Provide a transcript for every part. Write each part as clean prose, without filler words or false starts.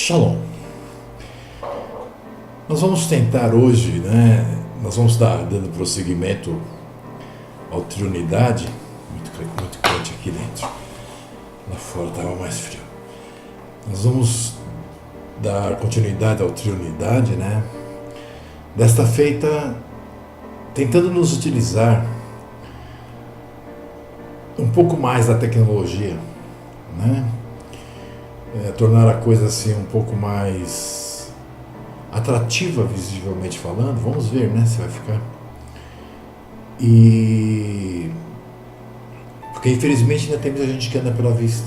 Shalom. Nós vamos tentar hoje, nós vamos dando prosseguimento ao Triunidade, muito quente aqui dentro, lá fora estava mais frio. Nós vamos dar continuidade ao Triunidade, desta feita tentando nos utilizar um pouco mais da tecnologia, tornar a coisa assim um pouco mais atrativa visivelmente falando. Vamos ver, se vai ficar. E porque infelizmente ainda tem muita gente que anda pela vista.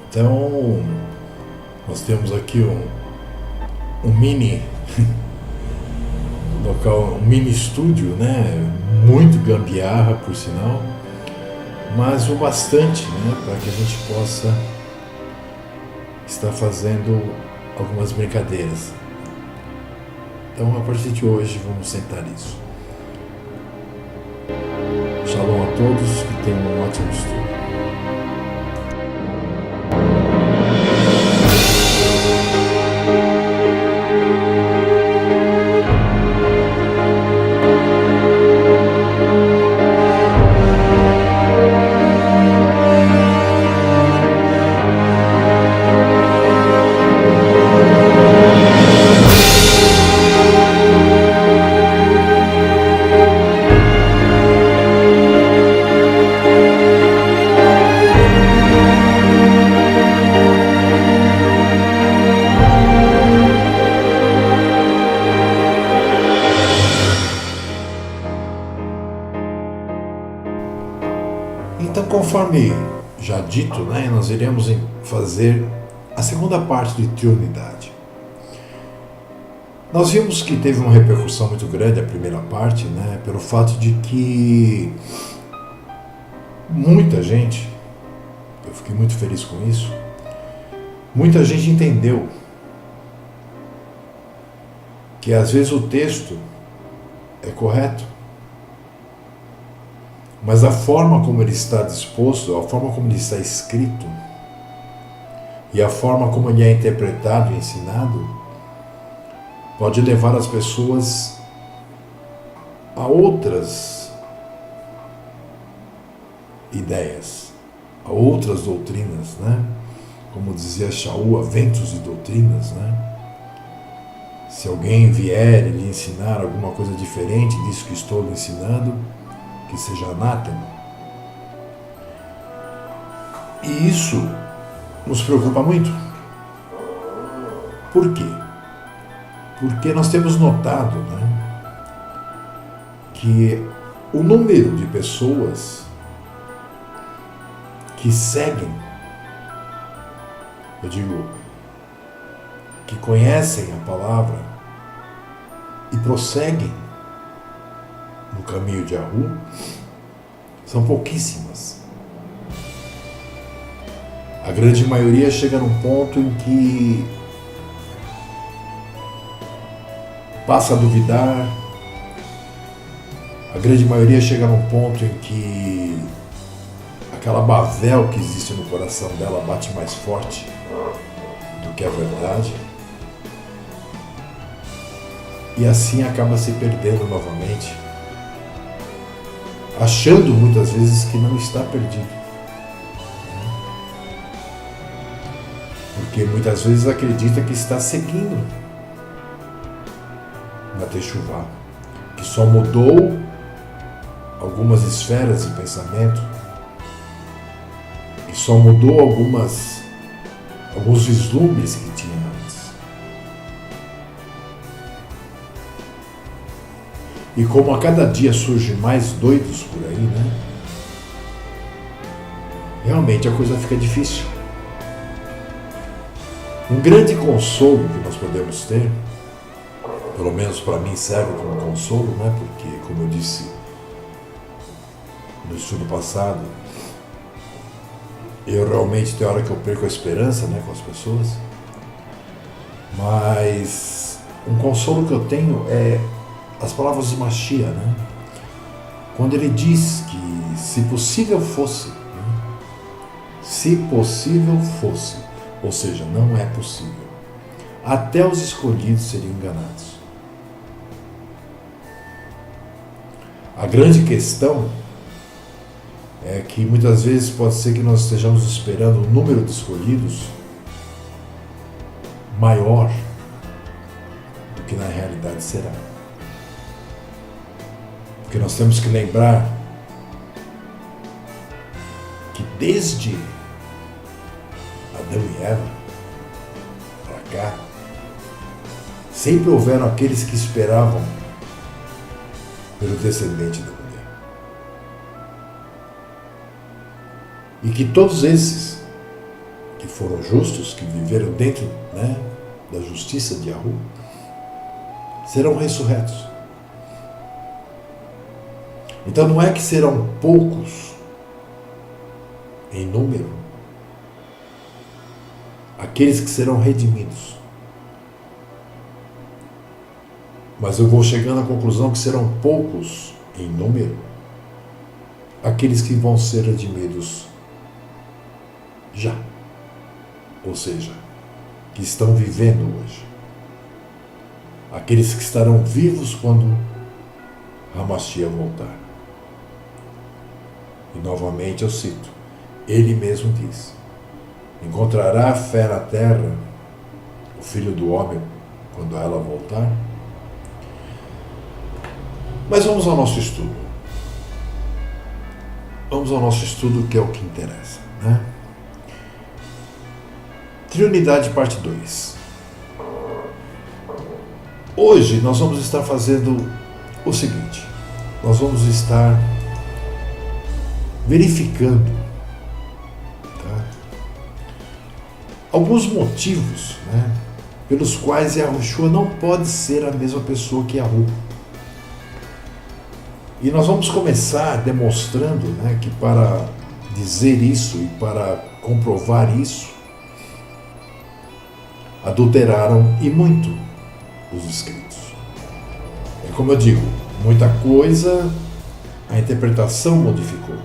Então nós temos aqui um mini local, um mini estúdio, muito gambiarra por sinal, mas o bastante, para que a gente possa estar fazendo algumas brincadeiras. Então, a partir de hoje, vamos sentar isso. Shalom a todos, que tenham um ótimo estudo. Então, conforme já dito, nós iremos fazer a segunda parte de Triunidade. Nós vimos que teve uma repercussão muito grande a primeira parte, pelo fato de que muita gente, eu fiquei muito feliz com isso, muita gente entendeu que às vezes o texto é correto, mas a forma como ele está disposto, a forma como ele está escrito e a forma como ele é interpretado e ensinado pode levar as pessoas a outras ideias, a outras doutrinas, Como dizia Shaul, a ventos de doutrinas, Se alguém vier e lhe ensinar alguma coisa diferente disso que estou lhe ensinando, que seja anátema. E isso nos preocupa muito. Por quê? Porque nós temos notado, que o número de pessoas que seguem, eu digo, que conhecem a palavra e prosseguem no caminho de Yahu, são pouquíssimas. A grande maioria chega num ponto em que passa a duvidar. A grande maioria chega num ponto em que aquela bavel que existe no coração dela bate mais forte do que a verdade. E assim acaba se perdendo novamente, achando muitas vezes que não está perdido. Porque muitas vezes acredita que está seguindo na Teshuvá, que só mudou algumas esferas de pensamento, que só mudou alguns vislumbres que tinha antes. E como a cada dia surgem mais doidos por aí, realmente a coisa fica difícil. Um grande consolo que nós podemos ter, pelo menos para mim serve como consolo, porque, como eu disse no estudo passado, eu realmente tem hora que eu perco a esperança, com as pessoas, mas um consolo que eu tenho é as palavras de Mashiach, quando ele diz que se possível fosse, Se possível fosse, ou seja, não é possível, até os escolhidos seriam enganados. A grande questão é que muitas vezes pode ser que nós estejamos esperando um número de escolhidos maior do que na realidade será. Porque nós temos que lembrar que desde Adão e Eva para cá, sempre houveram aqueles que esperavam pelo descendente da mulher. E que todos esses que foram justos, que viveram dentro, da justiça de Yahu, serão ressurretos. Então não é que serão poucos em número aqueles que serão redimidos. Mas eu vou chegando à conclusão que serão poucos em número aqueles que vão ser redimidos já. Ou seja, que estão vivendo hoje. Aqueles que estarão vivos quando Hamashia voltar. E novamente eu cito, ele mesmo diz: encontrará fé na terra o Filho do Homem quando ela voltar? Mas vamos ao nosso estudo. Vamos ao nosso estudo, que é o que interessa, Trinidade, parte 2. Hoje nós vamos estar fazendo o seguinte: nós vamos estar verificando alguns motivos pelos quais Yahushua não pode ser a mesma pessoa que Yahu. E nós vamos começar demonstrando que para dizer isso e para comprovar isso, adulteraram e muito os escritos. É como eu digo, muita coisa a interpretação modificou.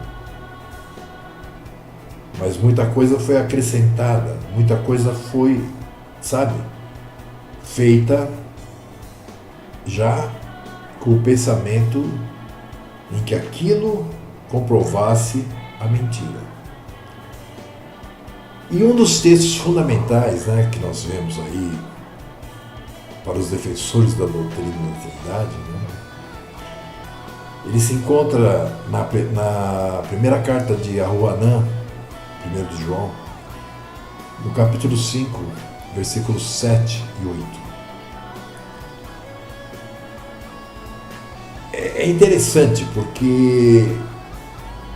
Mas muita coisa foi acrescentada, muita coisa foi, feita já com o pensamento em que aquilo comprovasse a mentira. E um dos textos fundamentais que nós vemos aí para os defensores da doutrina da Trindade, ele se encontra na primeira carta de Ahuanã, 1 de João, no capítulo 5, versículos 7 e 8. É interessante porque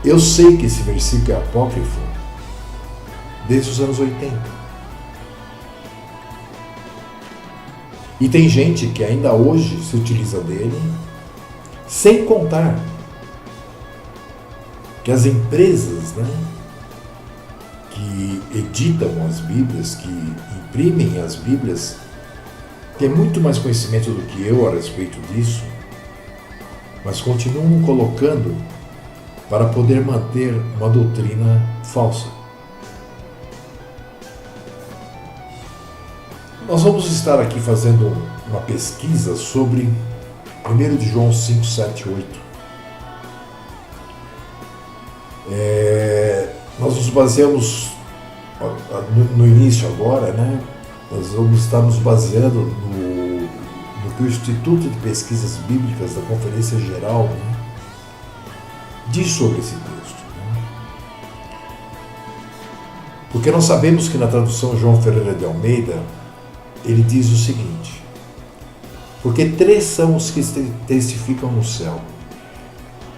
eu sei que esse versículo é apócrifo desde os anos 80. E tem gente que ainda hoje se utiliza dele, sem contar que as empresas que editam as Bíblias, que imprimem as Bíblias, têm muito mais conhecimento do que eu a respeito disso, mas continuam colocando para poder manter uma doutrina falsa. Nós vamos estar aqui fazendo uma pesquisa sobre 1 de João 5, 7 e 8. Nós nos baseamos no início agora, nós vamos estar nos baseando no que o Instituto de Pesquisas Bíblicas da Conferência Geral diz sobre esse texto. Porque nós sabemos que na tradução João Ferreira de Almeida, ele diz o seguinte: porque 3 são os que testificam no céu,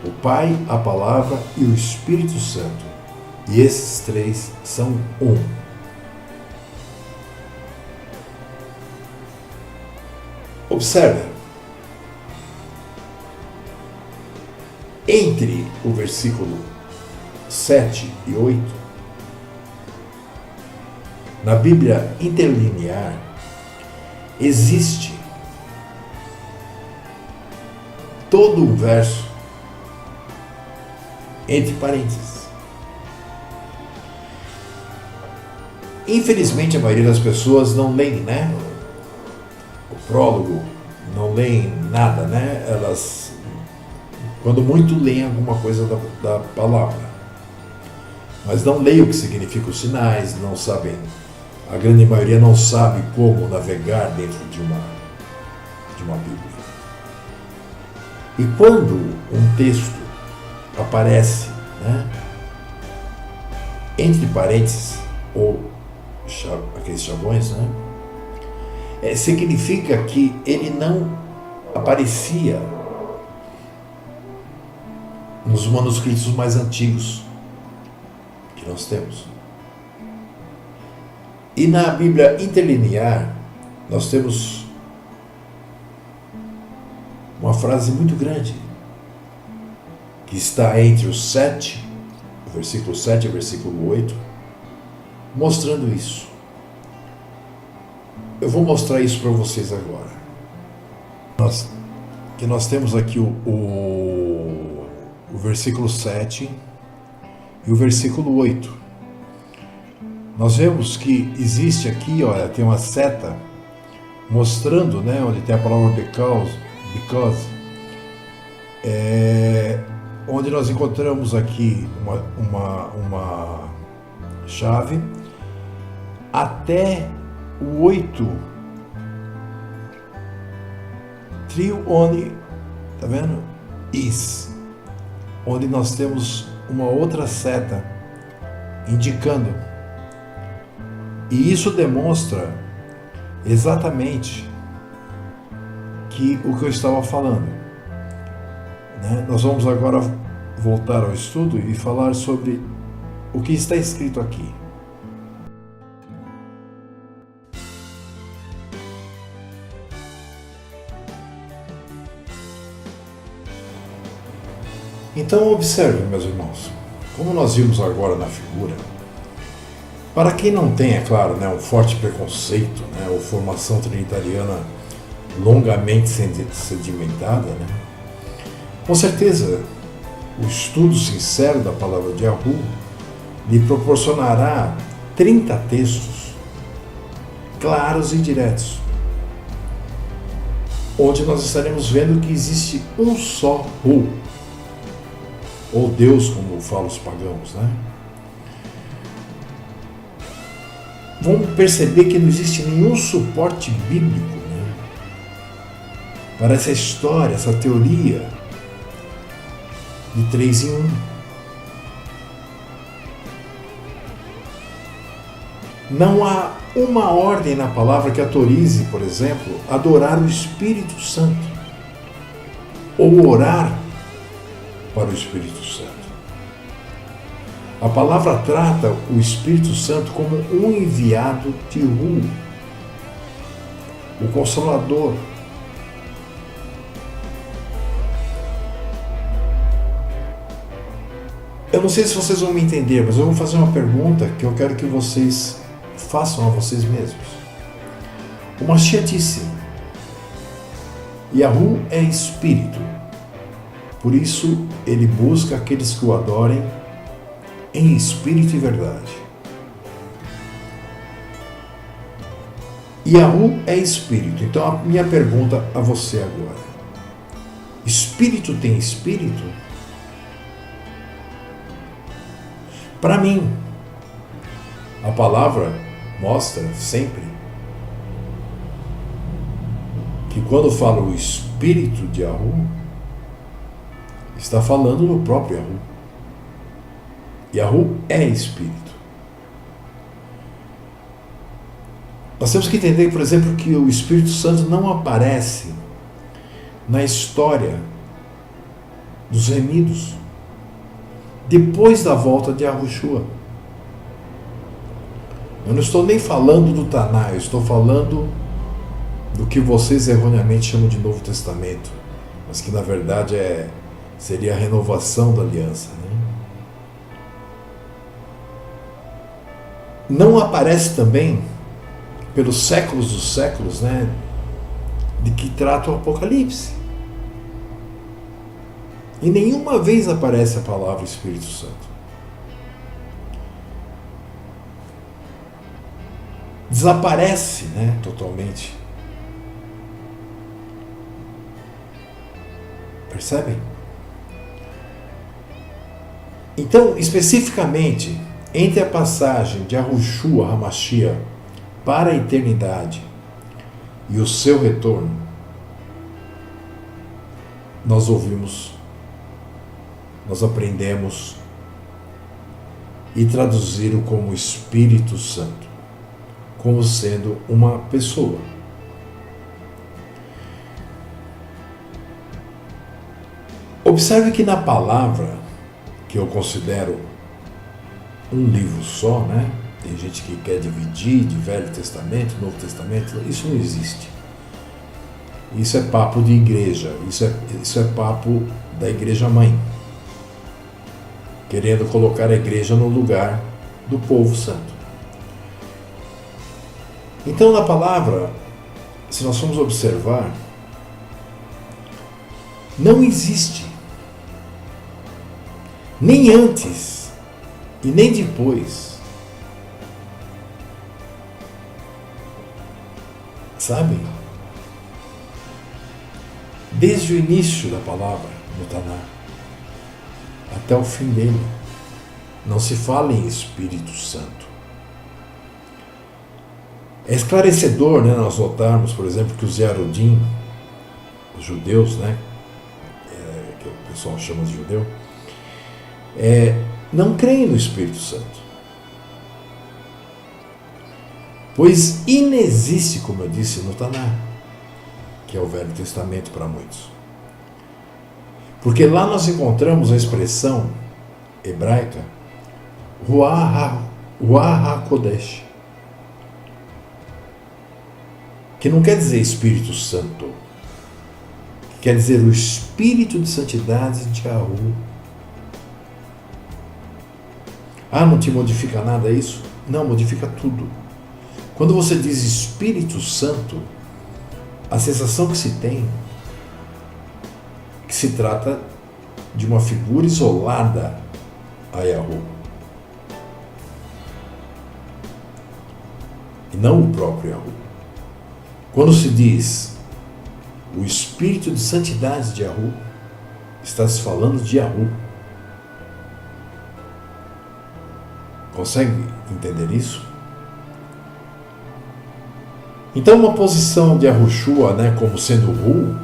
o Pai, a Palavra e o Espírito Santo, e esses 3 são um. Observe, entre o versículo 7 e 8, na Bíblia interlinear, existe todo um verso entre parênteses. Infelizmente, a maioria das pessoas não leem, né? O prólogo, não leem nada, né? Elas, quando muito, leem alguma coisa da palavra. Mas não leem o que significam os sinais, não sabem. A grande maioria não sabe como navegar dentro de uma Bíblia. E quando um texto aparece, né, entre parênteses, ou aqueles chavões, né, significa que ele não aparecia nos manuscritos mais antigos que nós temos. E na Bíblia interlinear, nós temos uma frase muito grande, que está entre o versículo 7 e o versículo 8, mostrando isso. Eu vou mostrar isso para vocês agora. Nós temos aqui o versículo 7 e o versículo 8. Nós vemos que existe aqui, olha, tem uma seta mostrando, né, onde tem a palavra because, onde nós encontramos aqui uma chave até o 8, trio onde, tá vendo? Is, onde nós temos uma outra seta indicando. E isso demonstra exatamente que o que eu estava falando, né? Nós vamos agora voltar ao estudo e falar sobre o que está escrito aqui. Então observe, meus irmãos, como nós vimos agora na figura, para quem não tem, é claro, né, um forte preconceito, né, ou formação trinitariana longamente sedimentada, né, com certeza o estudo sincero da palavra de Yahu lhe proporcionará 30 textos claros e diretos, onde nós estaremos vendo que existe um só Hu, ou Deus, como falam os pagãos, né? Vamos perceber que não existe nenhum suporte bíblico, né, para essa história, essa teoria de 3 em 1. Não há uma ordem na palavra que autorize, por exemplo, adorar o Espírito Santo ou orar para o Espírito Santo. A palavra trata o Espírito Santo como um enviado de Hu, o Consolador. Eu não sei se vocês vão me entender, mas eu vou fazer uma pergunta que eu quero que vocês façam a vocês mesmos. O Mashiach disse: Yahu é Espírito, por isso ele busca aqueles que o adorem em espírito e verdade. Yahu é espírito. Então a minha pergunta a você agora: espírito tem espírito? Para mim, a palavra mostra sempre que quando fala o espírito de Yahu, está falando do próprio Yahu. Yahu é Espírito. Nós temos que entender, por exemplo, que o Espírito Santo não aparece na história dos remidos depois da volta de Yahushua. Eu não estou nem falando do Taná, eu estou falando do que vocês erroneamente chamam de Novo Testamento, mas que na verdade seria a renovação da aliança, né? Não aparece também pelos séculos dos séculos, né, de que trata o Apocalipse. E nenhuma vez aparece a palavra Espírito Santo. desaparece, né, totalmente. Percebem? Então, especificamente, entre a passagem de Yahushua HaMashiach para a eternidade e o seu retorno, nós ouvimos, nós aprendemos e traduziram como Espírito Santo, como sendo uma pessoa. Observe que na palavra, que eu considero um livro só, né? Tem gente que quer dividir de Velho Testamento, Novo Testamento, isso não existe. Isso é papo de igreja, isso é papo da igreja mãe, querendo colocar a igreja no lugar do povo santo. Então, na palavra, se nós formos observar, não existe, nem antes e nem depois, sabe? Desde o início da palavra no Taná até o fim dele, não se fala em Espírito Santo. É esclarecedor, né, nós notarmos, por exemplo, que os Yarodim, os judeus, né, que o pessoal chama de judeu, não creem no Espírito Santo. Pois inexiste, como eu disse, no Taná, que é o Velho Testamento para muitos. Porque lá nós encontramos a expressão hebraica Ruach HaKodesh, que não quer dizer Espírito Santo, que quer dizer o Espírito de Santidade de Yahu. Não te modifica nada isso? Não, modifica tudo. Quando você diz Espírito Santo, a sensação que se tem que se trata de uma figura isolada a Yahu, e não o próprio Yahu. Quando se diz o Espírito de Santidade de Yahu, está se falando de Yahu. Consegue entender isso? Então, uma posição de Yahushua, né, como sendo Hu,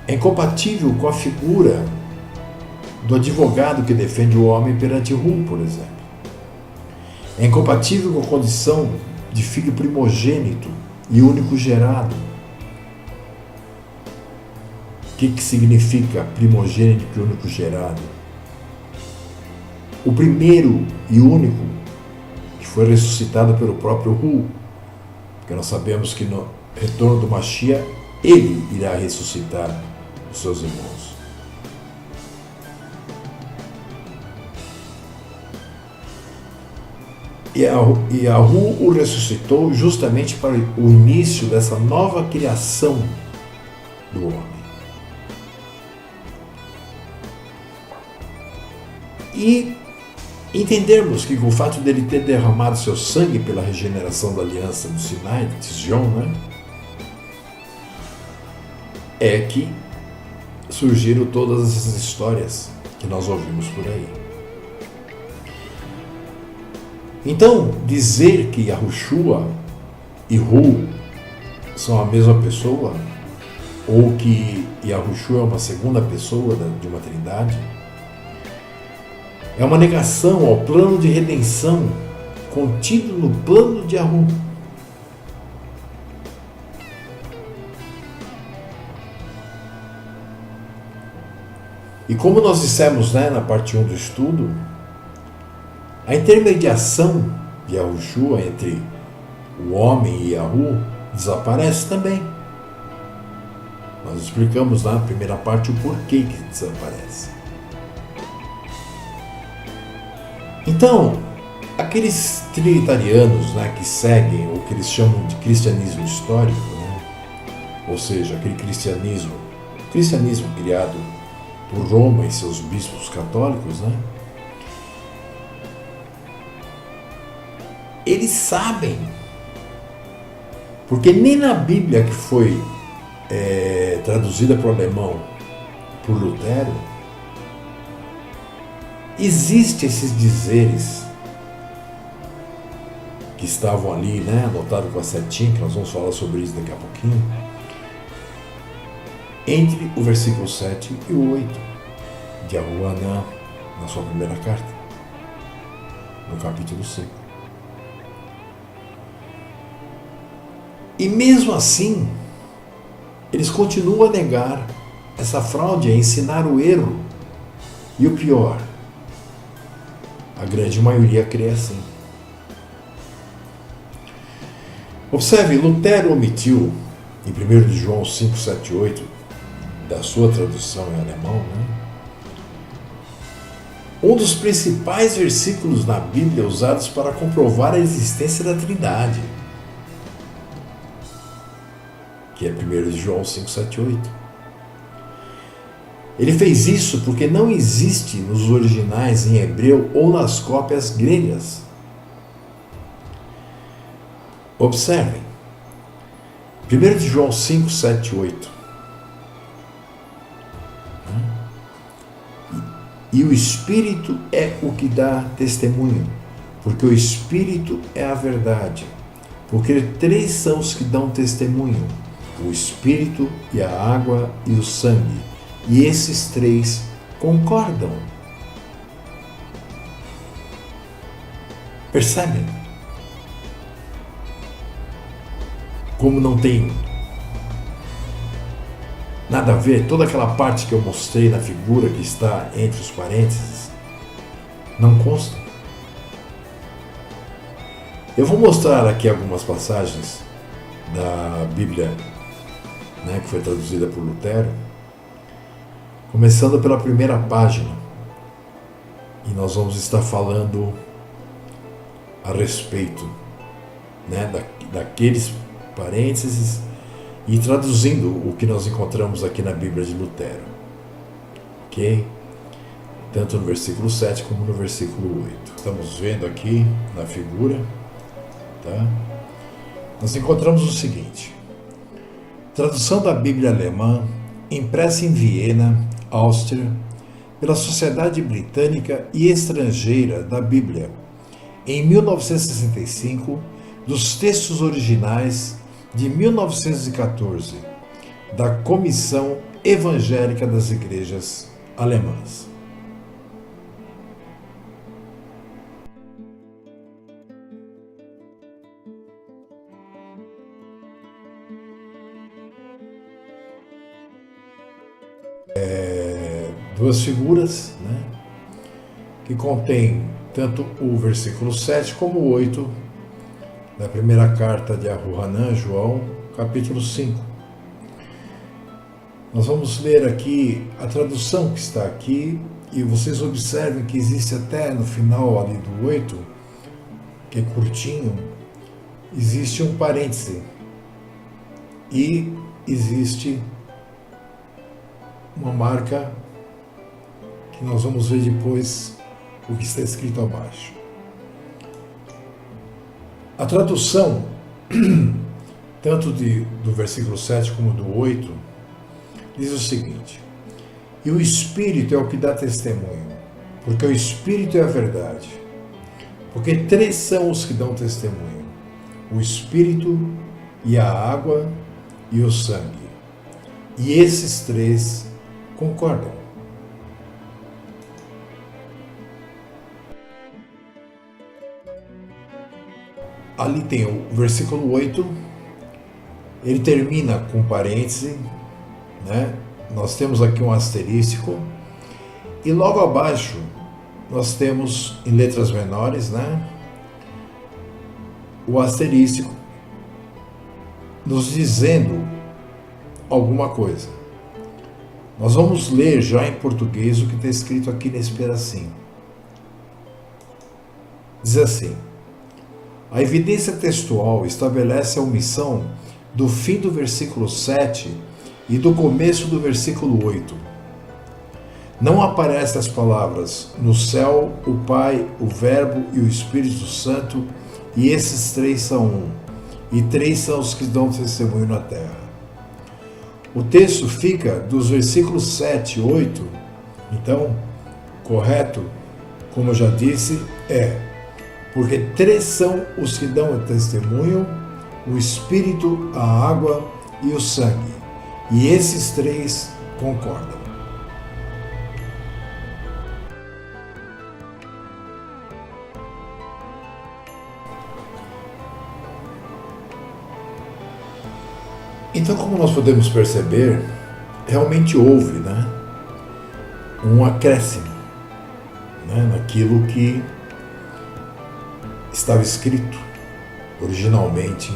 é incompatível com a figura do advogado que defende o homem perante Hu, por exemplo. É incompatível com a condição de filho primogênito e único gerado. O que significa primogênito e único gerado? O primeiro e único que foi ressuscitado pelo próprio Hu, porque nós sabemos que no retorno do Mashiach ele irá ressuscitar os seus irmãos. E Yahu o ressuscitou justamente para o início dessa nova criação do homem. E entendermos que com o fato dele ter derramado seu sangue pela regeneração da aliança do Sinai, de Sion, né, é que surgiram todas essas histórias que nós ouvimos por aí. Então, dizer que Yahushua e Hu são a mesma pessoa, ou que Yahushua é uma segunda pessoa de uma trindade, é uma negação ao plano de redenção contido no plano de Yahu. E como nós dissemos, né, na parte 1 do estudo, a intermediação de Yahushua entre o homem e Yahu desaparece também. Nós explicamos na primeira parte o porquê que desaparece. Então, aqueles trinitarianos, né, que seguem o que eles chamam de cristianismo histórico, né, ou seja, aquele cristianismo criado por Roma e seus bispos católicos, né, Eles sabem. Porque nem na Bíblia que foi traduzida para o alemão por Lutero, existem esses dizeres que estavam ali, né, anotados com a setinha, que nós vamos falar sobre isso daqui a pouquinho, entre o versículo 7 e o 8 de Aruanã, na sua primeira carta, no capítulo 5. E mesmo assim, eles continuam a negar essa fraude, a ensinar o erro. E o pior, a grande maioria crê assim. Observe, Lutero omitiu, em 1 de João 5, 7 e 8, da sua tradução em alemão, né, um dos principais versículos na Bíblia usados para comprovar a existência da Trindade, que é 1 de João 5, 7 e 8. Ele fez isso porque não existe nos originais em hebreu ou nas cópias gregas. Observem, 1 de João 5, 7 e 8. E o Espírito é o que dá testemunho, porque o Espírito é a verdade. Porque três são os que dão testemunho: o Espírito e a água e o sangue. E esses três concordam. Percebem? Como não tem nada a ver, toda aquela parte que eu mostrei na figura que está entre os parênteses, não consta. Eu vou mostrar aqui algumas passagens da Bíblia, né, que foi traduzida por Lutero, começando pela primeira página. E nós vamos estar falando a respeito, né, daqueles parênteses e traduzindo o que nós encontramos aqui na Bíblia de Lutero. Ok? Tanto no versículo 7 como no versículo 8. Estamos vendo aqui na figura, tá? Nós encontramos o seguinte: tradução da Bíblia alemã, impressa em Viena, Áustria, pela Sociedade Britânica e Estrangeira da Bíblia, em 1965, dos textos originais de 1914, da Comissão Evangélica das Igrejas Alemãs. Duas figuras, né, que contém tanto o versículo 7 como o 8 da primeira carta de Aruanã, João, capítulo 5. Nós vamos ler aqui a tradução que está aqui, e vocês observem que existe até no final ali do 8, que é curtinho, existe um parêntese e existe uma marca que nós vamos ver depois o que está escrito abaixo. A tradução, tanto do versículo 7 como do 8, diz o seguinte: e o Espírito é o que dá testemunho, porque o Espírito é a verdade. Porque três são os que dão testemunho: o Espírito e a água e o sangue. E esses três concordam. Ali tem o versículo 8, ele termina com parêntese, né? Nós temos aqui um asterístico, e logo abaixo nós temos em letras menores, né, o asterístico nos dizendo alguma coisa. Nós vamos ler já em português o que está escrito aqui nesse pedacinho. Diz assim: a evidência textual estabelece a omissão do fim do versículo 7 e do começo do versículo 8. Não aparecem as palavras: no céu, o Pai, o Verbo e o Espírito Santo e esses 3 são um, e 3 são os que dão testemunho na terra. O texto fica dos versículos 7 e 8, então, correto, como eu já disse, porque 3 são os que dão testemunho, o Espírito, a água e o sangue, e esses 3 concordam. Então, como nós podemos perceber, realmente houve, um acréscimo, naquilo que estava escrito originalmente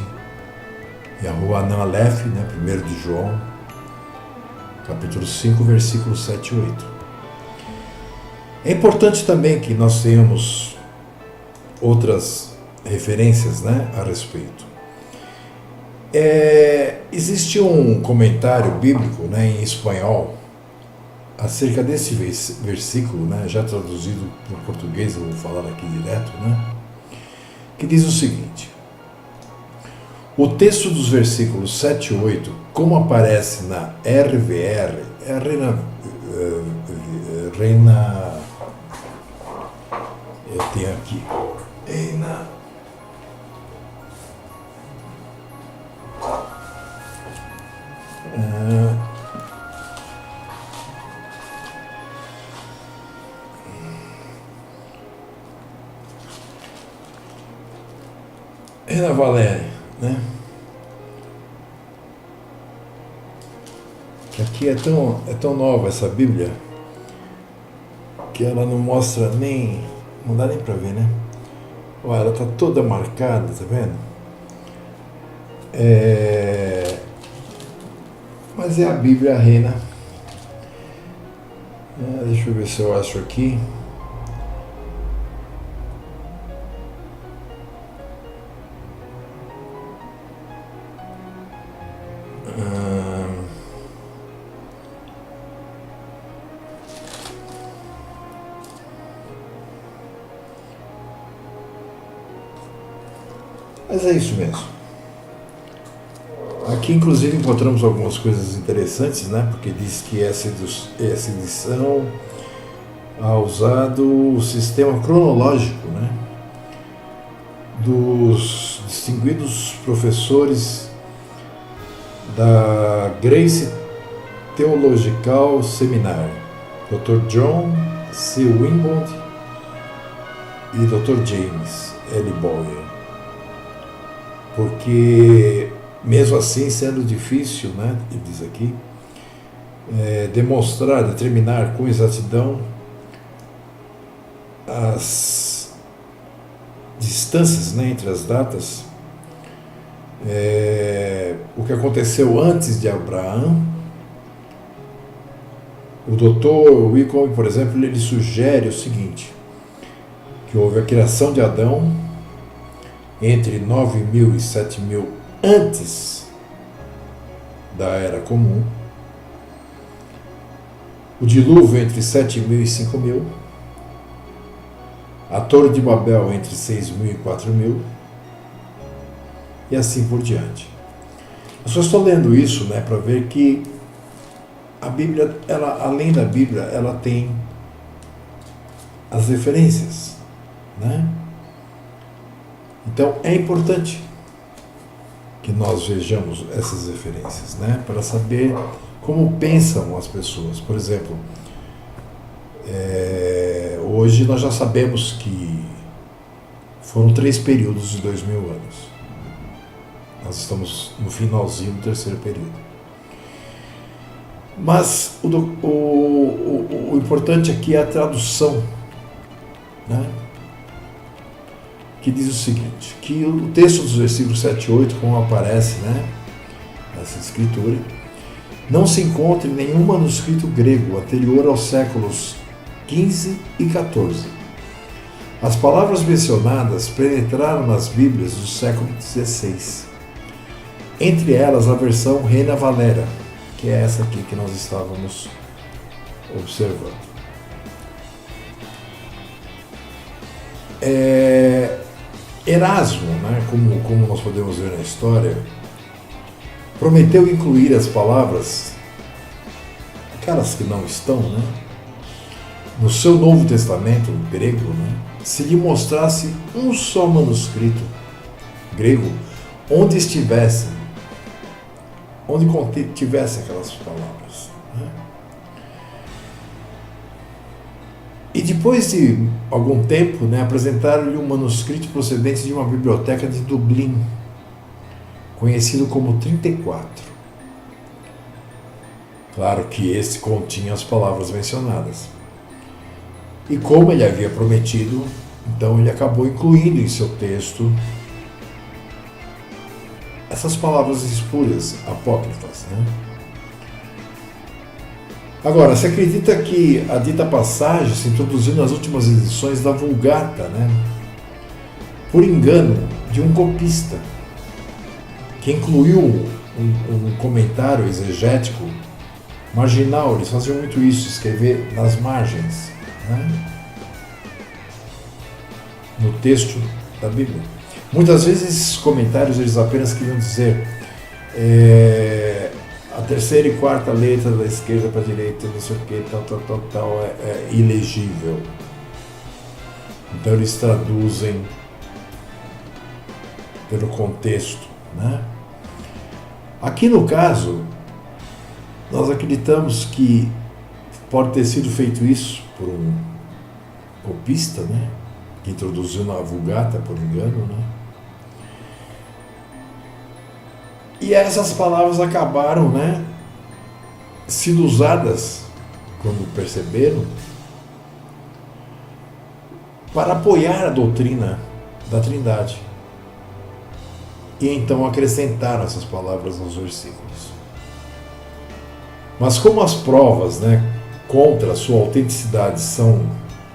em Yahuanã Aleph, 1 de João, capítulo 5, versículos 7 e 8. É importante também que nós tenhamos outras referências, a respeito. Existe um comentário bíblico, em espanhol acerca desse versículo, já traduzido para o português, eu vou falar aqui direto, que diz o seguinte: o texto dos versículos 7 e 8, como aparece na RVR, Reina, eu tenho aqui, Reina Valéria, que aqui é tão nova essa Bíblia que ela não mostra nem, não dá nem para ver, Olha, ela tá toda marcada, tá vendo? Mas é a Bíblia Reina. Deixa eu ver se eu acho aqui. Mas é isso mesmo. Aqui, inclusive, encontramos algumas coisas interessantes, porque diz que essa edição ha usado o sistema cronológico, dos distinguidos professores da Grace Theological Seminar, Dr. John C. Wimborne e Dr. James L. Boyer. Porque, mesmo assim, sendo difícil, ele diz aqui, determinar com exatidão as distâncias, entre as datas, o que aconteceu antes de Abraão. O Dr. Wickham, por exemplo, ele sugere o seguinte, que houve a criação de Adão entre 9.000 e 7.000 antes da Era Comum, o dilúvio entre 7.000 e 5.000, a Torre de Babel entre 6.000 e 4.000, e assim por diante. Eu só estou lendo isso, para ver que a Bíblia, ela, além da Bíblia, ela tem as referências, Então é importante que nós vejamos essas referências, para saber como pensam as pessoas. Por exemplo, hoje nós já sabemos que foram 3 períodos de 2.000 anos. Nós estamos no finalzinho do 3º período. Mas o importante aqui é a tradução, que diz o seguinte, que o texto dos versículos 7 e 8, como aparece, nessa escritura, não se encontra em nenhum manuscrito grego anterior aos séculos XV e XIV. As palavras mencionadas penetraram nas Bíblias do século XVI. Entre elas, a versão Reina Valera, que é essa aqui que nós estávamos observando. Erasmo, né, como nós podemos ver na história, prometeu incluir as palavras, aquelas que não estão, né, no seu Novo Testamento grego, né, se lhe mostrasse um só manuscrito grego onde tivesse aquelas palavras, né? E depois de algum tempo, né, apresentaram-lhe um manuscrito procedente de uma biblioteca de Dublin, conhecido como 34. Claro que esse continha as palavras mencionadas. E como ele havia prometido, então ele acabou incluindo em seu texto essas palavras espúrias, apócrifas, né? Agora, se acredita que a dita passagem se introduziu nas últimas edições da Vulgata, né, por engano de um copista, que incluiu um comentário exegético marginal. Eles faziam muito isso, escrever nas margens, né, no texto da Bíblia. Muitas vezes esses comentários eles apenas queriam dizer a terceira e quarta letra da esquerda para a direita, não sei o que, tal, é ilegível. Então eles traduzem pelo contexto, né? Aqui no caso, nós acreditamos que pode ter sido feito isso por um copista, né, que introduziu na Vulgata por engano, né? E essas palavras acabaram, né, sendo usadas, quando perceberam, para apoiar a doutrina da Trindade. E então acrescentaram essas palavras nos versículos. Mas como as provas, né, contra a sua autenticidade são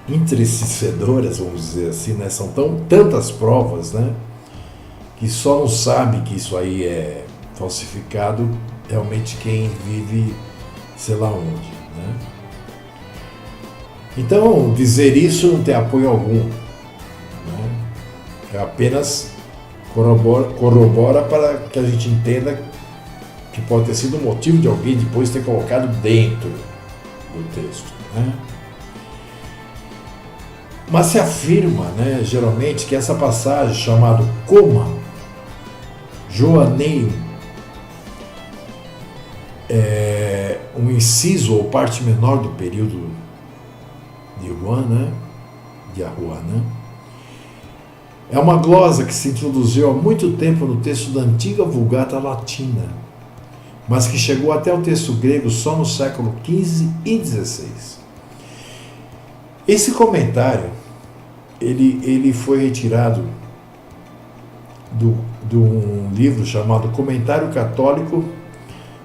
entristecedoras, vamos dizer assim, né, são tantas provas, né, que só não sabe que isso aí é falsificado realmente quem vive sei lá onde, né? Então, dizer isso não tem apoio algum, né? É apenas corrobora para que a gente entenda que pode ter sido o motivo de alguém depois ter colocado dentro do texto, né? Mas se afirma, né, geralmente, que essa passagem chamada Coma Joaneio, um inciso ou parte menor do período de Juan, né? De Ahuá, né? É uma glosa que se introduziu há muito tempo no texto da antiga Vulgata Latina, mas que chegou até o texto grego só no século XV e XVI. Esse comentário ele foi retirado de um livro chamado Comentário Católico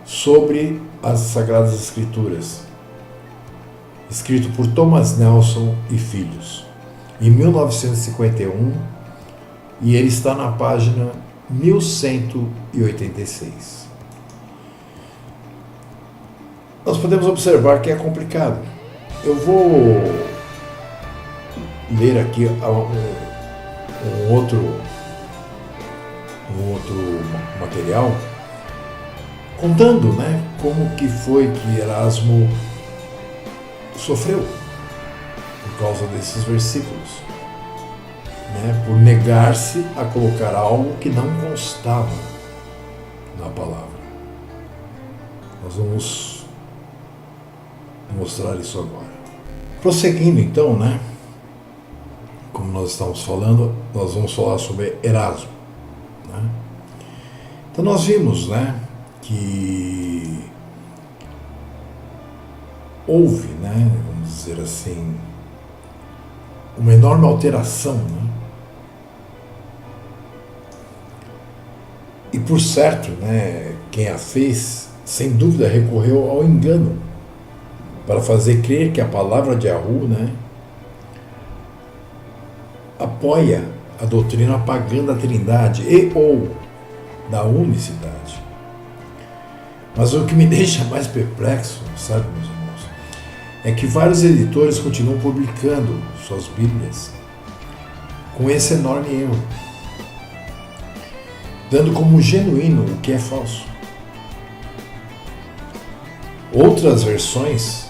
sobre as Sagradas Escrituras, escrito por Thomas Nelson e Filhos, em 1951, e ele está na página 1186. Nós podemos observar que é complicado. Eu vou ler aqui um outro material contando, né, como que foi que Erasmo sofreu por causa desses versículos, né, por negar-se a colocar algo que não constava na palavra. Nós vamos mostrar isso agora. Prosseguindo então, né, como nós estamos falando, nós vamos falar sobre Erasmo, né? Então nós vimos, né, que houve, né, vamos dizer assim, uma enorme alteração, né? E por certo, né, quem a fez, sem dúvida, recorreu ao engano para fazer crer que a palavra de Ahu, né, apoia a doutrina pagã da Trindade e ou da unicidade. Mas o que me deixa mais perplexo, sabe, meus irmãos, é que vários editores continuam publicando suas Bíblias com esse enorme erro. dando como genuíno o que é falso. Outras versões,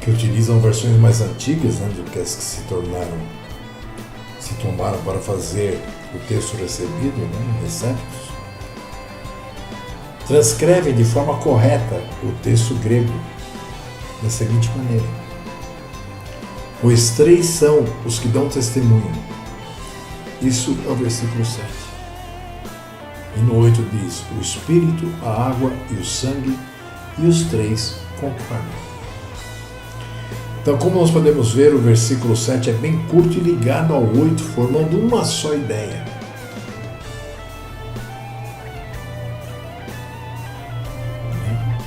que utilizam versões mais antigas, né, do que as que se tomaram para fazer o texto recebido, né, receptos, transcrevem de forma correta o texto grego da seguinte maneira: pois 3 são os que dão testemunho. Isso é o versículo 7. E no 8 diz: o Espírito, a água e o sangue, e os 3 concordam. Então, como nós podemos ver, o versículo 7 é bem curto e ligado ao 8, formando uma só ideia.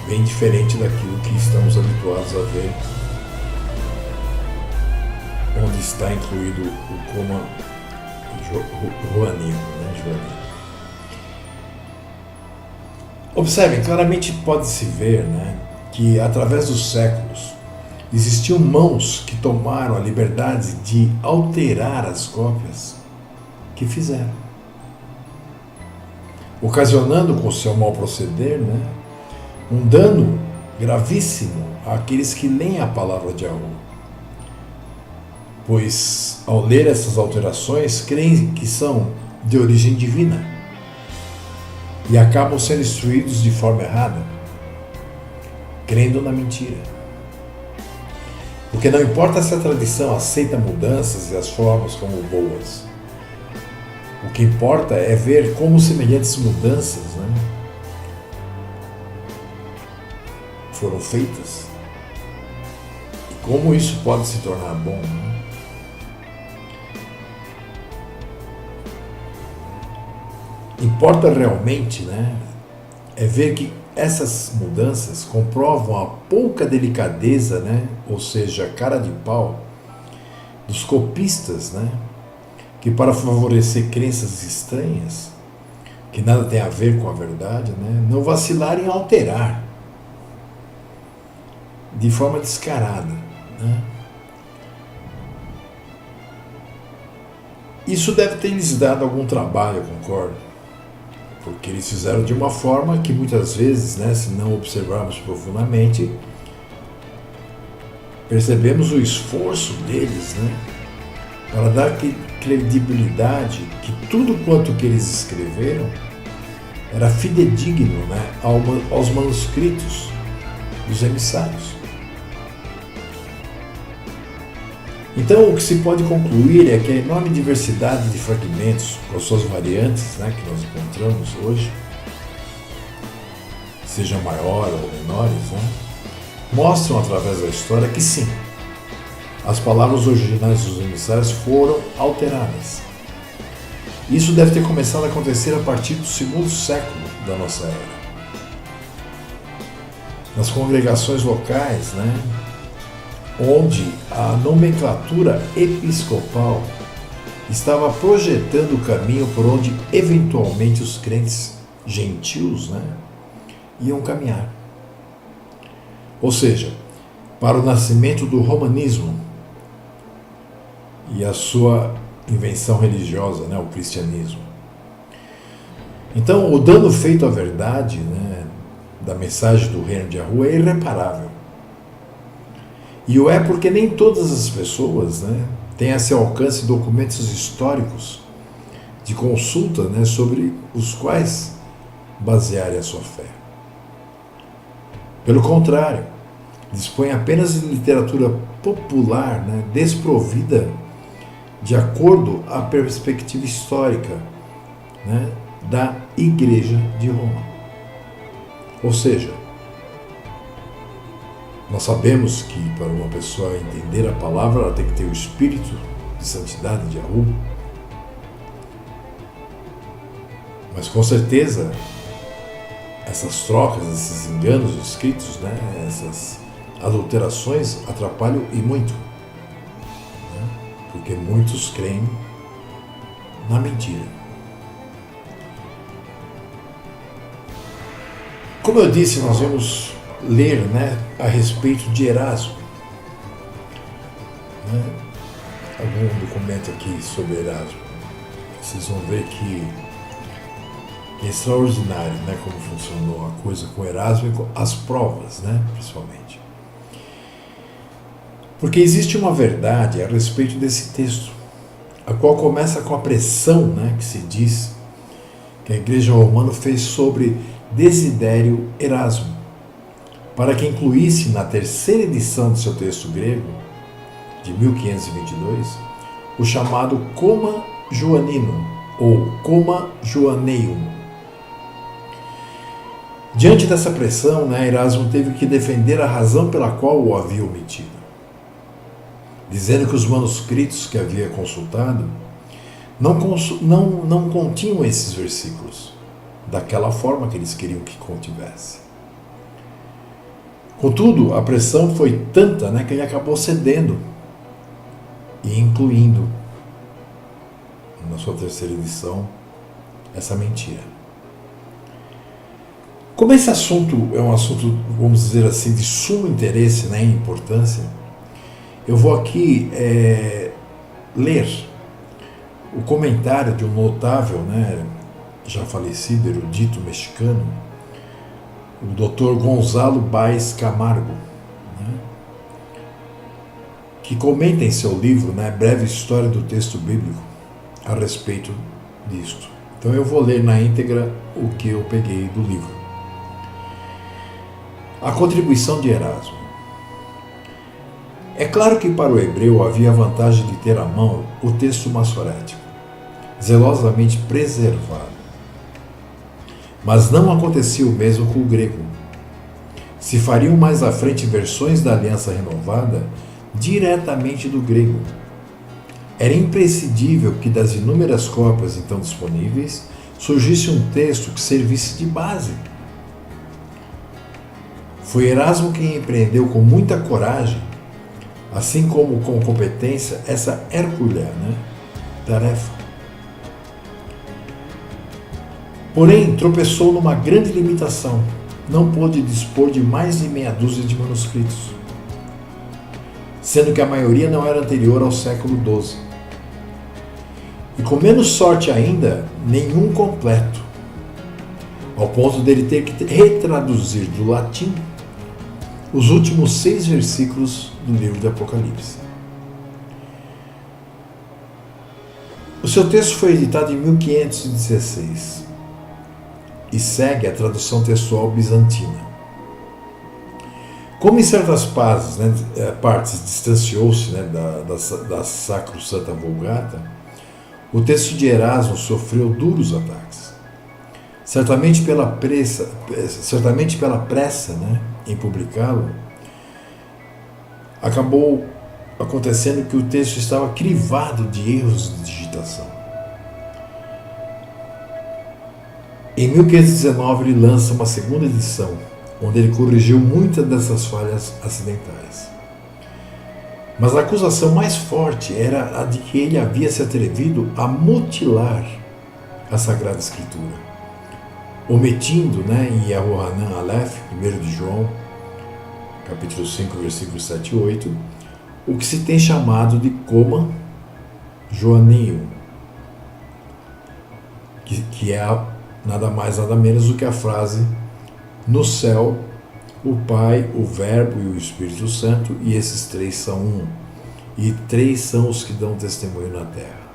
Bem diferente daquilo que estamos habituados a ver, onde está incluído o coma joanínico, né? Observem, claramente pode-se ver, né, que através dos séculos existiam mãos que tomaram a liberdade de alterar as cópias que fizeram, ocasionando com seu mau proceder, né, um dano gravíssimo àqueles que leem a palavra de Yahweh, pois ao ler essas alterações creem que são de origem divina e acabam sendo instruídos de forma errada, crendo na mentira. Porque não importa se a tradição aceita mudanças e as formas como boas, o que importa é ver como semelhantes mudanças, né, foram feitas e como isso pode se tornar bom, né? Importa realmente, né, é ver que essas mudanças comprovam a pouca delicadeza, né, ou seja, a cara de pau dos copistas, né, que para favorecer crenças estranhas, que nada tem a ver com a verdade, né, não vacilarem em alterar de forma descarada, né. Isso deve ter lhes dado algum trabalho, eu concordo, porque eles fizeram de uma forma que muitas vezes, né, se não observarmos profundamente, percebemos o esforço deles, né, para dar credibilidade que tudo quanto que eles escreveram era fidedigno, né, aos manuscritos dos emissários. Então, o que se pode concluir é que a enorme diversidade de fragmentos, com as suas variantes, né, que nós encontramos hoje, sejam maiores ou menores, né, mostram através da história que sim, as palavras originais dos emissários foram alteradas. Isso deve ter começado a acontecer a partir do 2º século da nossa era. Nas congregações locais, né, onde a nomenclatura episcopal estava projetando o caminho por onde eventualmente os crentes gentios, né, iam caminhar. Ou seja, para o nascimento do romanismo e a sua invenção religiosa, né, o cristianismo. Então, o dano feito à verdade, né, da mensagem do reino de Yahweh é irreparável. E o é porque nem todas as pessoas, né, têm a seu alcance documentos históricos de consulta, né, sobre os quais basearem a sua fé. Pelo contrário, dispõem apenas de literatura popular, né, desprovida de acordo à perspectiva histórica, né, da Igreja de Roma. Ou seja, nós sabemos que para uma pessoa entender a palavra, ela tem que ter o espírito de santidade de Yahweh. Mas com certeza, essas trocas, esses enganos escritos, né, essas adulterações atrapalham e muito. Né, porque muitos creem na mentira. Como eu disse, nós vamos ler, né, a respeito de Erasmo. Né, algum documento aqui sobre Erasmo. Vocês vão ver que que é extraordinário, né, como funcionou a coisa com Erasmo e com as provas, né, principalmente. Porque existe uma verdade a respeito desse texto, a qual começa com a pressão, né, que se diz que a Igreja Romana fez sobre Desidério Erasmo, para que incluísse na terceira edição do seu texto grego, de 1522, o chamado Coma Joanino, ou Coma Joanneum. Diante dessa pressão, né, Erasmo teve que defender a razão pela qual o havia omitido, dizendo que os manuscritos que havia consultado não continham esses versículos, daquela forma que eles queriam que contivesse. Contudo, a pressão foi tanta, né, que ele acabou cedendo e incluindo na sua terceira edição essa mentira. Como esse assunto é um assunto, vamos dizer assim, de sumo interesse, né, e importância, eu vou aqui ler o comentário de um notável, né, já falecido, erudito mexicano, o Dr. Gonzalo Báez Camargo, né, que comenta em seu livro, né, Breve História do Texto Bíblico, a respeito disto. Então eu vou ler na íntegra o que eu peguei do livro. A contribuição de Erasmo. É claro que para o hebreu havia a vantagem de ter à mão o texto massorético, zelosamente preservado. Mas não acontecia o mesmo com o grego. Se fariam mais à frente versões da Aliança Renovada diretamente do grego. Era imprescindível que das inúmeras cópias então disponíveis surgisse um texto que servisse de base. Foi Erasmo quem empreendeu com muita coragem, assim como com competência, essa hercúlea, né, tarefa. Porém, tropeçou numa grande limitação. Não pôde dispor de mais de meia dúzia de manuscritos, sendo que a maioria não era anterior ao século XII. E com menos sorte ainda, nenhum completo, ao ponto dele ter que retraduzir do latim os últimos 6 versículos do livro de Apocalipse. O seu texto foi editado em 1516 e segue a tradução textual bizantina. Como em certas partes distanciou-se, né, da Sacro-Santa Vulgata, o texto de Erasmo sofreu duros ataques. Certamente pela pressa, né, em publicá-lo, acabou acontecendo que o texto estava crivado de erros de digitação. Em 1519 ele lança uma segunda edição, onde ele corrigiu muitas dessas falhas acidentais. Mas a acusação mais forte era a de que ele havia se atrevido a mutilar a Sagrada Escritura, omitindo, né, em Yahohanan Aleph, 1 de João, capítulo 5, versículos 7 e 8, o que se tem chamado de Coma Joanneum, que é nada mais nada menos do que a frase: no céu, o Pai, o Verbo e o Espírito Santo, e esses 3 são um, e 3 são os que dão testemunho na terra.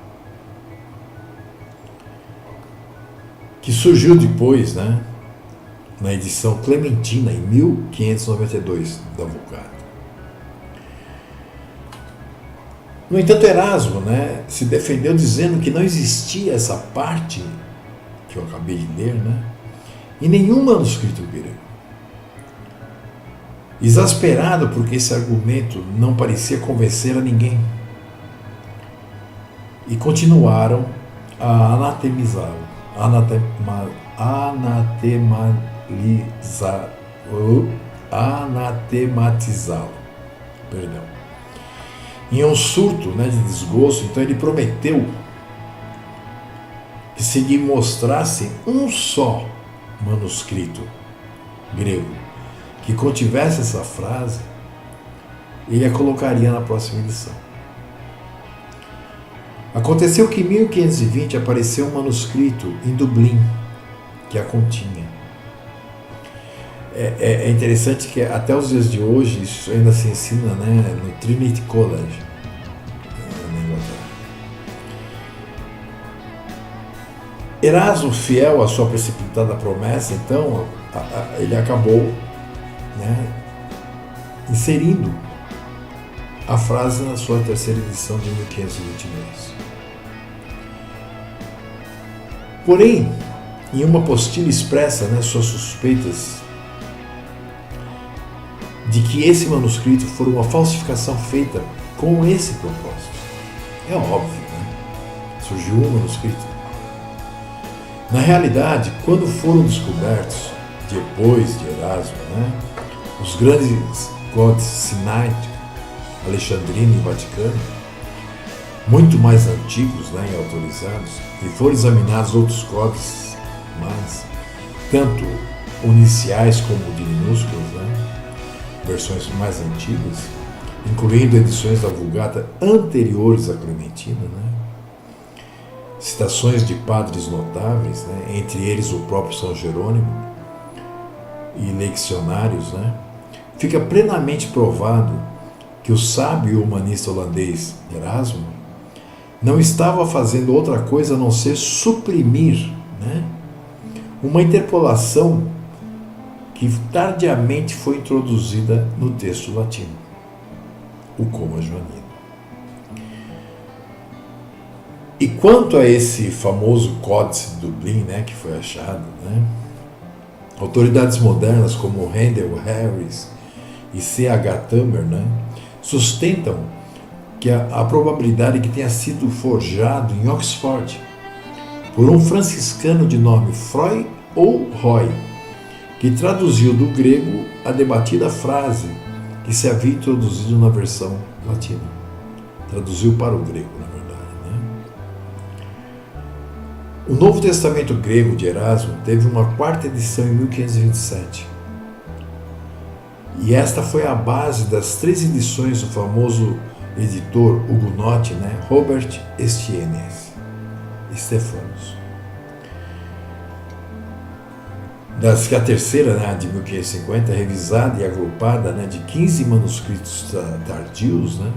Que surgiu depois, né, na edição Clementina, em 1592, da Vulgata. No entanto, Erasmo, né, se defendeu dizendo que não existia essa parte que eu acabei de ler, né, em nenhum manuscrito grego. Exasperado porque esse argumento não parecia convencer a ninguém, e continuaram a anatematizá-lo. Em um surto, né, de desgosto, então ele prometeu que se lhe mostrasse um só manuscrito grego que contivesse essa frase, ele a colocaria na próxima edição. Aconteceu que em 1520 apareceu um manuscrito em Dublin, que a continha. É interessante que até os dias de hoje isso ainda se ensina, né, no Trinity College, na Inglaterra. Erasmo, fiel à sua precipitada promessa, então, ele acabou, né, inserindo a frase na sua terceira edição de 1522. Porém, em uma apostila expressa, né, suas suspeitas de que esse manuscrito for uma falsificação feita com esse propósito. É óbvio, né? Surgiu um manuscrito. Na realidade, quando foram descobertos, depois de Erasmo, né, os grandes códices sináicos, Alexandrino e Vaticano, muito mais antigos, né, e autorizados, e foram examinados outros códices mais, tanto uniciais como de minúsculos, né, versões mais antigas, incluindo edições da Vulgata anteriores à Clementina, né, citações de padres notáveis, né, entre eles o próprio São Jerônimo, e leccionários, né, fica plenamente provado que o sábio e humanista holandês Erasmo não estava fazendo outra coisa a não ser suprimir, né, uma interpolação que tardiamente foi introduzida no texto latino, o Coma Joanino. E quanto a esse famoso Códice de Dublin, né, que foi achado, né, autoridades modernas como Handel Harris e C.H. Tamer, né, sustentam que a probabilidade que tenha sido forjado em Oxford por um franciscano de nome Froy ou Roy, que traduziu do grego a debatida frase que se havia introduzido na versão latina. Traduziu para o grego, na verdade, né? O Novo Testamento grego de Erasmo teve uma quarta edição em 1527. E esta foi a base das 3 edições do famoso editor hugonote, né, Robert Estienne Stephanus. Das que a terceira, né, de 1550, revisada e agrupada, né, de 15 manuscritos tardios, né,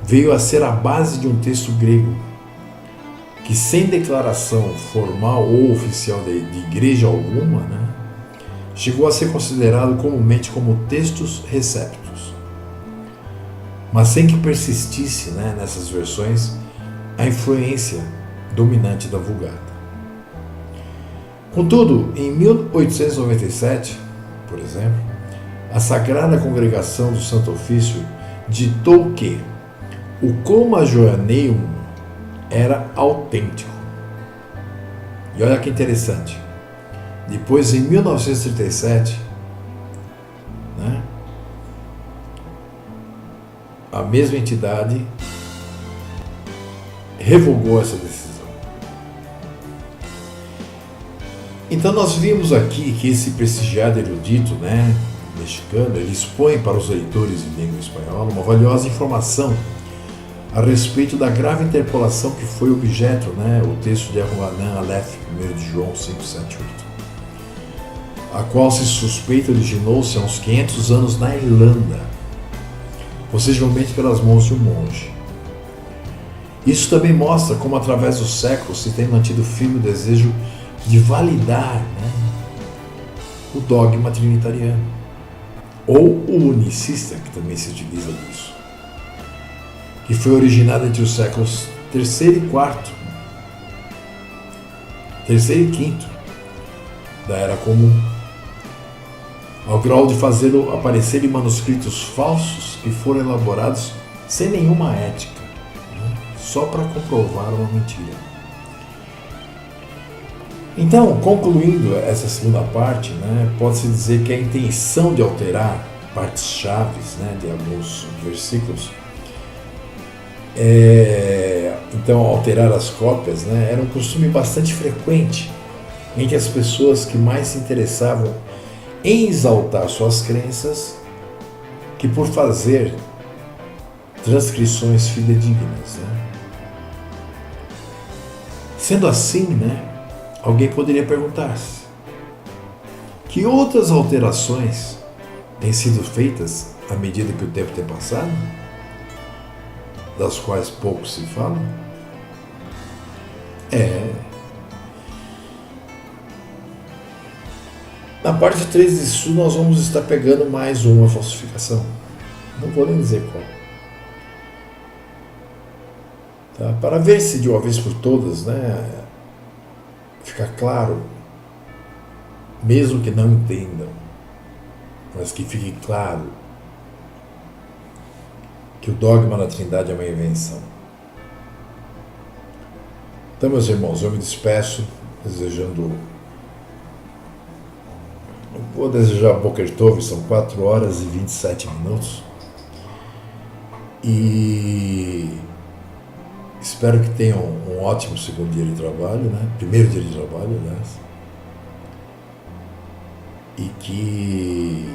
veio a ser a base de um texto grego que, sem declaração formal ou oficial de igreja alguma, né, chegou a ser considerado comumente como textos receptos, mas sem que persistisse, né, nessas versões a influência dominante da Vulgata. Contudo, em 1897, por exemplo, a Sagrada Congregação do Santo Ofício ditou que o Coma Joanneum era autêntico. E olha que interessante. Depois, em 1937, né, a mesma entidade revogou essa decisão. Então nós vimos aqui que esse prestigiado erudito, né, mexicano, ele expõe para os leitores de língua espanhola uma valiosa informação a respeito da grave interpolação que foi objeto, né, o texto de Arruanan Aleph, 1 de João 578, a qual se suspeita originou-se há uns 500 anos na Irlanda, possivelmente pelas mãos de um monge. Isso também mostra como, através dos séculos, se tem mantido firme o desejo de validar, né, o dogma trinitariano, ou o unicista, que também se utiliza disso, que foi originado entre os séculos III e IV, III e V da Era Comum, ao grau de fazê-lo aparecer em manuscritos falsos que foram elaborados sem nenhuma ética, né, só para comprovar uma mentira. Então, concluindo essa segunda parte, né, pode-se dizer que a intenção de alterar partes chaves, né, de alguns versículos, então alterar as cópias, né, era um costume bastante frequente entre as pessoas que mais se interessavam em exaltar suas crenças que por fazer transcrições fidedignas, né? Sendo assim, né, alguém poderia perguntar-se: que outras alterações têm sido feitas à medida que o tempo tem passado, das quais pouco se fala? Na parte 3 disso, nós vamos estar pegando mais uma falsificação. Não vou nem dizer qual. Tá? Para ver se de uma vez por todas, ficar claro, mesmo que não entendam, mas que fique claro que o dogma da Trindade é uma invenção. Então, meus irmãos, eu me despeço desejando... Vou desejar Boker Tov, são 4 horas e 27 minutos. E espero que tenham um ótimo segundo dia de trabalho, primeiro dia de trabalho, aliás. E que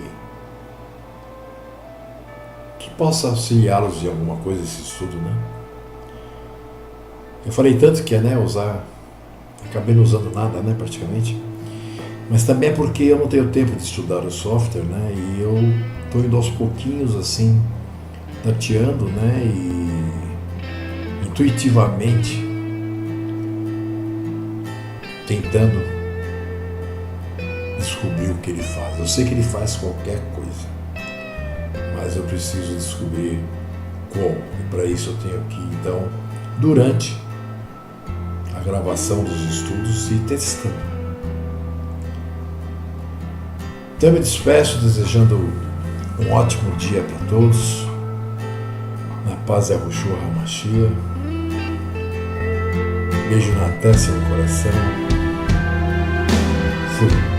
possa auxiliá-los em alguma coisa esse estudo, Eu falei tanto que acabei não usando nada, praticamente. Mas também é porque eu não tenho tempo de estudar o software, E eu estou indo aos pouquinhos, assim, tateando, E intuitivamente tentando descobrir o que ele faz. Eu sei que ele faz qualquer coisa, mas eu preciso descobrir como. E para isso eu tenho que, então, durante a gravação dos estudos, ir testando. Então eu me despeço desejando um ótimo dia para todos, na paz e Yahushua HaMashiach. Beijo na testa e no coração. Fui.